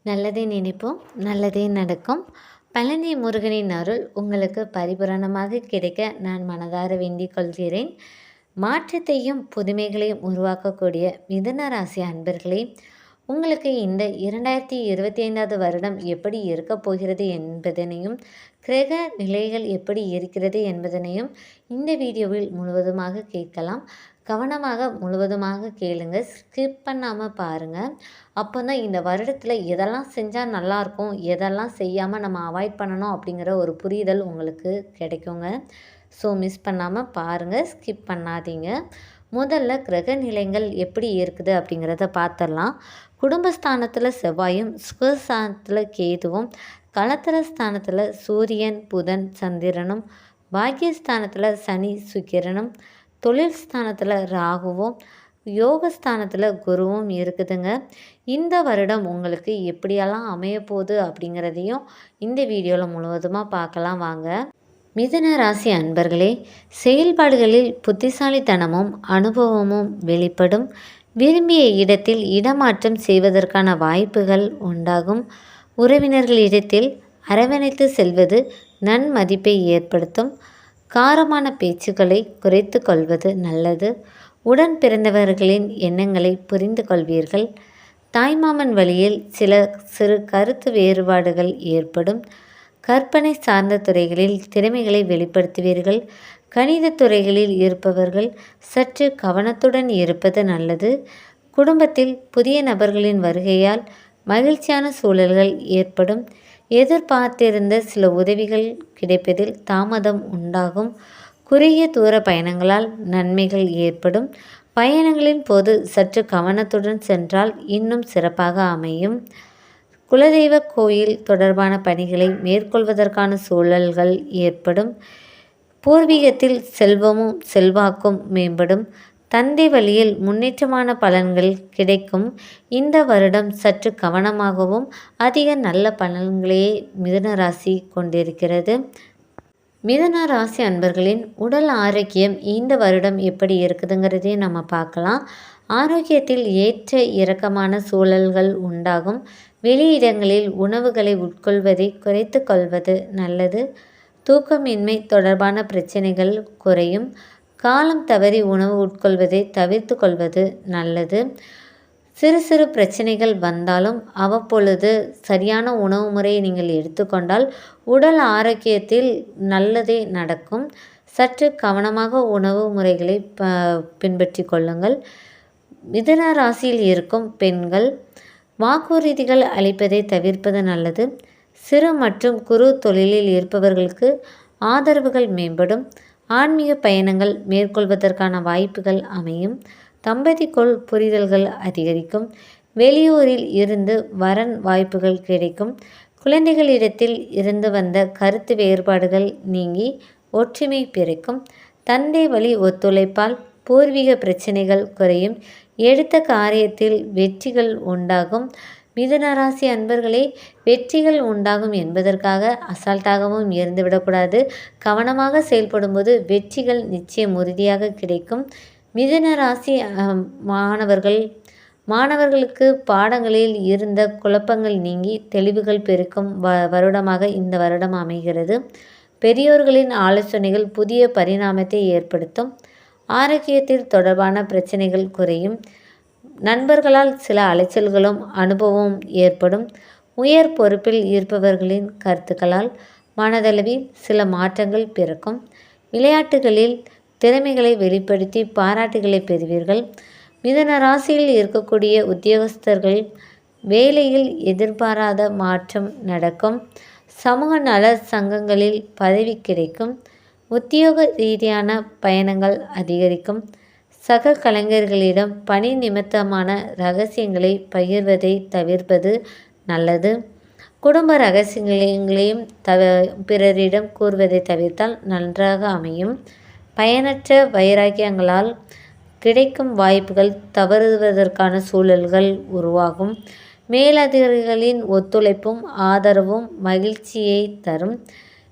நல்லதே நினைப்போம், நல்லதே நடக்கும். பழனி முருகனின் அருள் உங்களுக்கு பரிபூரணமாக கிடைக்க நான் மனதார வேண்டிக் கொள்கிறேன். மாற்றத்தையும் புதுமைகளையும் உருவாக்கக்கூடிய மிதுன ராசி அன்பர்களே, உங்களுக்கு இந்த 2025வது வருடம் எப்படி இருக்கப் போகிறது என்பதனையும், கிரக நிலைகள் எப்படி இருக்கிறது என்பதனையும் இந்த வீடியோவில் முழுவதுமாக கேட்கலாம். கவனமாக முழுவதுமாக கேளுங்க, ஸ்கிப் பண்ணாமல் பாருங்கள். அப்போ தான் இந்த வருடத்தில் எதெல்லாம் செஞ்சால் நல்லாயிருக்கும், எதெல்லாம் செய்யாமல் நம்ம அவாய்ட் பண்ணணும் அப்படிங்கிற ஒரு புரிதல் உங்களுக்கு கிடைக்குங்க. ஸோ மிஸ் பண்ணாமல் பாருங்கள், ஸ்கிப் பண்ணாதீங்க. முதல்ல கிரக நிலைகள் எப்படி இருக்குது அப்படிங்கிறத பார்த்துடலாம். குடும்பஸ்தானத்தில் செவ்வாயும், சுகஸ்தானத்தில் கேதுவும், களத்திரஸ்தானத்தில் சூரியன், புதன், சந்திரனும், பாக்கியஸ்தானத்தில் சனி, சுக்கிரனும், தொழில் ஸ்தானத்தில் ராகுவும், யோகஸ்தானத்தில் குருவும் இருக்குதுங்க. இந்த வருடம் உங்களுக்கு எப்படியெல்லாம் அமையப்போகுது அப்படிங்கிறதையும் இந்த வீடியோவில் முழுவதுமாக பார்க்கலாம் வாங்க. மிதுன ராசி அன்பர்களே, செயல்பாடுகளில் புத்திசாலித்தனமும் அனுபவமும் வெளிப்படும். விரும்பிய இடத்தில் இடமாற்றம் செய்வதற்கான வாய்ப்புகள் உண்டாகும். உறவினர்களிடத்தில் அரவணைத்து செல்வது நன்மதிப்பை ஏற்படுத்தும். காரமான பேச்சுக்களை குறைத்து கொள்வது நல்லது. உடன் பிறந்தவர்களின் எண்ணங்களை புரிந்து கொள்வீர்கள். தாய்மாமன் வழியில் சில சிறு கருத்து வேறுபாடுகள் ஏற்படும். கற்பனை சார்ந்த துறைகளில் திறமைகளை வெளிப்படுத்துவீர்கள். கணித துறைகளில் இருப்பவர்கள் சற்று கவனத்துடன் இருப்பது நல்லது. குடும்பத்தில் புதிய நபர்களின் வருகையால் மகிழ்ச்சியான சூழல்கள் ஏற்படும். எதிர்பார்த்திருந்த சில உதவிகள் கிடைப்பதில் தாமதம் உண்டாகும். குறுகிய தூர பயணங்களால் நன்மைகள் ஏற்படும். பயணங்களின் போது சற்று கவனத்துடன் சென்றால் இன்னும் சிறப்பாக அமையும். குலதெய்வ கோயில் தொடர்பான பணிகளை மேற்கொள்வதற்கான சூழல்கள் ஏற்படும். பூர்வீகத்தில் செல்வமும் செல்வாக்கும் மேம்படும். தந்தை வழியில் முன்னேற்றமான பலன்கள் கிடைக்கும். இந்த வருடம் சற்று கவனமாகவும் அதிக நல்ல பலன்களையே மிதுன ராசி கொண்டிருக்கிறது. மிதுன ராசி அன்பர்களின் உடல் ஆரோக்கியம் இந்த வருடம் எப்படி இருக்குதுங்கிறதையும் நம்ம பார்க்கலாம். ஆரோக்கியத்தில் ஏற்ற இறக்கமான சூழல்கள் உண்டாகும். வெளியிடங்களில் உணவுகளை உட்கொள்வதை குறைத்து கொள்வது நல்லது. தூக்கமின்மை தொடர்பான பிரச்சனைகள் குறையும். காலம் தவறி உணவு உட்கொள்வதை தவிர்த்து கொள்வது நல்லது. சிறு சிறு பிரச்சனைகள் வந்தாலும் அவ்வப்பொழுது சரியான உணவு முறையை நீங்கள் எடுத்துக்கொண்டால் உடல் ஆரோக்கியத்தில் நல்லதே நடக்கும். சற்று கவனமாக உணவு முறைகளை பின்பற்றி கொள்ளுங்கள். மிதுன ராசியில் இருக்கும் பெண்கள் வாக்குறுதிகள் அளிப்பதை தவிர்ப்பது நல்லது. சிறு மற்றும் குறு தொழிலில் இருப்பவர்களுக்கு ஆதரவுகள் மேம்படும். ஆன்மீக பயணங்கள் மேற்கொள்வதற்கான வாய்ப்புகள் அமையும். தம்பதிக்குள் புரிதல்கள் அதிகரிக்கும். வெளியூரில் இருந்து வரன் வாய்ப்புகள் கிடைக்கும். குழந்தைகளிடத்தில் இருந்து வந்த கருத்து வேறுபாடுகள் நீங்கி ஒற்றுமை பிறக்கும். தந்தை வழி ஒத்துழைப்பால் பூர்வீக பிரச்சனைகள் குறையும். எடுத்த காரியத்தில் வெற்றிகள் உண்டாகும். மிதுன ராசி அன்பர்களே, வெற்றிகள் உண்டாகும் என்பதற்காக அசால்ட்டாகவும் இருந்துவிடக்கூடாது. கவனமாக செயல்படும்போது வெற்றிகள் நிச்சயம் உறுதியாக கிடைக்கும். மிதுன ராசி மாணவர்களுக்கு பாடங்களில் இருந்த குழப்பங்கள் நீங்கி தெளிவுகள் பெருக்கும் வருடமாக இந்த வருடம் அமைகிறது. பெரியோர்களின் ஆலோசனைகள் புதிய பரிணாமத்தை ஏற்படுத்தும். ஆரோக்கியத்தில் தொடர்பான பிரச்சனைகள் குறையும். நண்பர்களால் சில அலைச்சல்களும் அனுபவமும் ஏற்படும். உயர் பொறுப்பில் இருப்பவர்களின் கருத்துக்களால் மனதளவில் சில மாற்றங்கள் பிறக்கும். விளையாட்டுகளில் திறமைகளை வெளிப்படுத்தி பாராட்டுகளை பெறுவீர்கள். மிதுன ராசியில் இருக்கக்கூடிய உத்தியோகஸ்தர்கள் வேலையில் எதிர்பாராத மாற்றம் நடக்கும். சமூக நல சங்கங்களில் பதவி கிடைக்கும். உத்தியோக ரீதியான பயணங்கள் அதிகரிக்கும். சக கலைஞர்களிடம் பணி நிமித்தமான இரகசியங்களை பகிர்வதை தவிர்ப்பது நல்லது. குடும்ப இரகசியங்களையும் பிறரிடம் கூறுவதை தவிர்த்தால் நன்றாக அமையும். பயனற்ற வைராக்கியங்களால் கிடைக்கும் வாய்ப்புகள் தவறுவதற்கான சூழல்கள் உருவாகும். மேலதிகாரிகளின் ஒத்துழைப்பும் ஆதரவும் மகிழ்ச்சியை தரும்.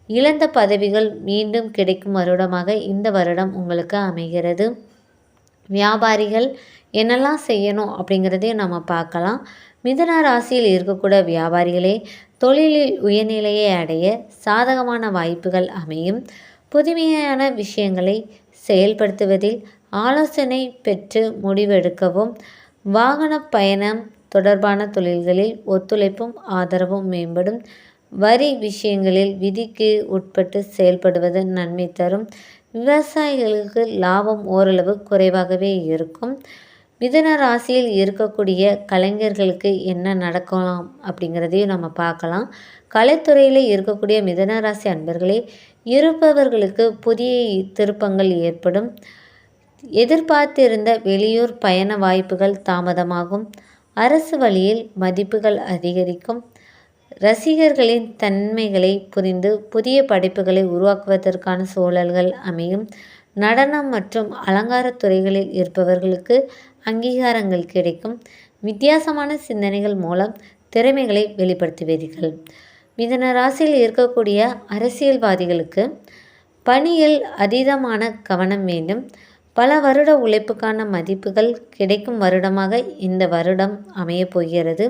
இழந்த பதவிகள் மீண்டும் கிடைக்கும் வருடமாக இந்த வருடம் உங்களுக்கு அமைகிறது. வியாபாரிகள் என்னெல்லாம் செய்யணும் அப்படிங்கிறதையும் நம்ம பார்க்கலாம். மிதுன ராசியில் இருக்கக்கூடிய வியாபாரிகளே, தொழிலில் உயர்நிலையை அடைய சாதகமான வாய்ப்புகள் அமையும். புதுமையான விஷயங்களை செயல்படுத்துவதில் ஆலோசனை பெற்று முடிவெடுக்கவும். வாகன பயணம் தொடர்பான தொழில்களில் ஒத்துழைப்பும் ஆதரவும் மேம்படும். வரி விஷயங்களில் விதிக்கு உட்பட்டு செயல்படுவது நன்மை தரும். விவசாயிகளுக்கு லாபம் ஓரளவு குறைவாகவே இருக்கும். மிதுன ராசியில் இருக்கக்கூடிய கலைஞர்களுக்கு என்ன நடக்கலாம் அப்படிங்கிறதையும் நம்ம பார்க்கலாம். கலைத்துறையில் இருக்கக்கூடிய மிதுன ராசி அன்பர்களே, இருப்பவர்களுக்கு புதிய திருப்பங்கள் ஏற்படும். எதிர்பார்த்திருந்த வெளியூர் பயண வாய்ப்புகள் தாமதமாகும். அரசு வழியில் மதிப்புகள் அதிகரிக்கும். ரசிகர்களின் தன்மைகளை புரிந்து புதிய படைப்புகளை உருவாக்குவதற்கான சூழல்கள் அமையும். நடனம் மற்றும் அலங்கார துறைகளில் இருப்பவர்களுக்கு அங்கீகாரங்கள் கிடைக்கும். வித்தியாசமான சிந்தனைகள் மூலம் திறமைகளை வெளிப்படுத்துவீர்கள். மிதுன ராசியில் இருக்கக்கூடிய அரசியல்வாதிகளுக்கு பணியில் அதீதமான கவனம் வேண்டும். பல வருட உழைப்புக்கான மதிப்புகள் கிடைக்கும் வருடமாக இந்த வருடம் அமையப் போகிறது.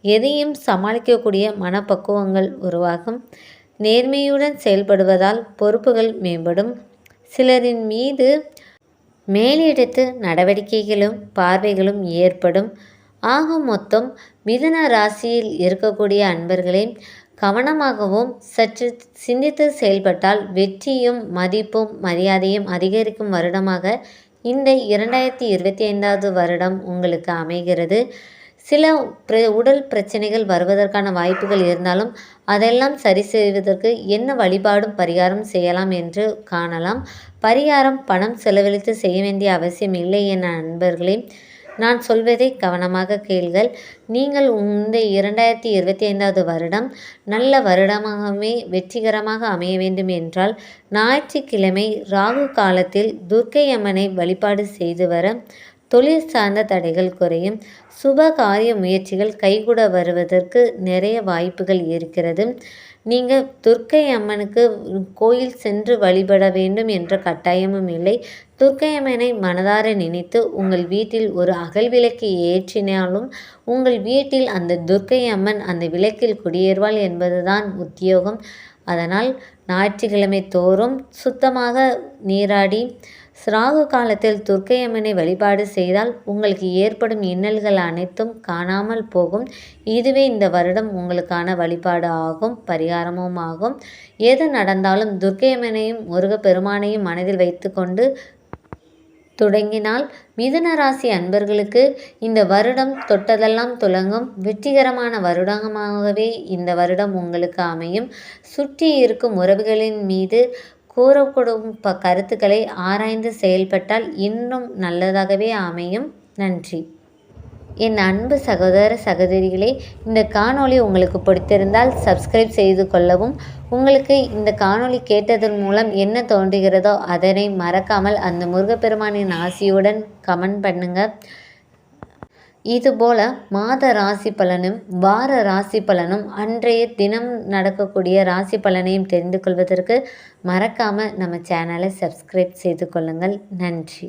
எதையும் சமாளிக்கக்கூடிய மனப்பக்குவங்கள் உருவாகும். நேர்மையுடன் செயல்படுவதால் பொறுப்புகள் மேம்படும். சிலரின் மீது மேலிடத்து நடவடிக்கைகளும் பார்வைகளும் ஏற்படும். ஆக மொத்தம் மிதுன ராசியில் இருக்கக்கூடிய அன்பர்களே, கவனமாகவும் சற்று சிந்தித்து செயல்பட்டால் வெற்றியும் மதிப்பும் மரியாதையும் அதிகரிக்கும் வருடமாக இந்த 2025வது வருடம் உங்களுக்கு அமைகிறது. சில உடல் பிரச்சனைகள் வருவதற்கான வாய்ப்புகள் இருந்தாலும் அதெல்லாம் சரி செய்வதற்கு என்ன வழிபாடும் பரிகாரம் செய்யலாம் என்று காணலாம். பரிகாரம் பணம் செலவழித்து செய்ய வேண்டிய அவசியம் இல்லை என நண்பர்களே, நான் சொல்வதை கவனமாக கேளுங்கள். நீங்கள் இந்த 2025வது வருடம் நல்ல வருடமாகவே வெற்றிகரமாக அமைய வேண்டும் என்றால் ஞாயிற்றுக்கிழமை ராகு காலத்தில் துர்க்கை அம்மனை வழிபாடு செய்து வர தொழில் சார்ந்த தடைகள் குறையும். சுப காரிய முயற்சிகள் கைகூட வருவதற்கு நிறைய வாய்ப்புகள் இருக்கிறது. நீங்கள் துர்க்கை அம்மனுக்கு கோயில் சென்று வழிபட வேண்டும் என்ற கட்டாயமும் இல்லை. துர்க்கை அம்மனை மனதார நினைத்து உங்கள் வீட்டில் ஒரு அகல் விளக்கு ஏற்றினாலும் உங்கள் வீட்டில் அந்த துர்க்கை அம்மன் அந்த விளக்கில் குடியேறுவாள் என்பதுதான் உத்தியோகம். அதனால் ஞாயிற்றுக்கிழமை தோறும் சுத்தமாக நீராடி ராகு காலத்தில் துர்க்கை அம்மனை வழிபாடு செய்தால் உங்களுக்கு ஏற்படும் இன்னல்கள் அனைத்தும் காணாமல் போகும். இதுவே இந்த வருடம் உங்களுக்கான வழிபாடு ஆகும், பரிகாரமும் ஆகும். எது நடந்தாலும் துர்க்கை அம்மனையும் முருகப்பெருமானையும் மனதில் வைத்து கொண்டு தொடங்கினால் மிதுன ராசி அன்பர்களுக்கு இந்த வருடம் தொட்டதெல்லாம் துலங்கும். வெற்றிகரமான வருடமாகவே இந்த வருடம் உங்களுக்கு அமையும். சுற்றி இருக்கும் உறவுகளின் மீது கூறப்படும் கருத்துக்களை ஆராய்ந்து செயல்பட்டால் இன்னும் நல்லதாகவே அமையும். நன்றி. என் அன்பு சகோதர சகோதரிகளே, இந்த காணொளி உங்களுக்கு பிடித்திருந்தால் சப்ஸ்கிரைப் செய்து கொள்ளவும். உங்களுக்கு இந்த காணொளி கேட்டதன் மூலம் என்ன தோன்றுகிறதோ அதனை மறக்காமல் அந்த முருகப்பெருமானின் ஆசியுடன் கமெண்ட் பண்ணுங்க. இதுபோல மாத ராசி பலனும் வார ராசி பலனும் அன்றைய தினம் நடக்கக்கூடிய ராசி பலனையும் தெரிந்து கொள்வதற்கு மறக்காமல் நம்ம சேனலை சப்ஸ்கிரைப் செய்து கொள்ளுங்கள். நன்றி.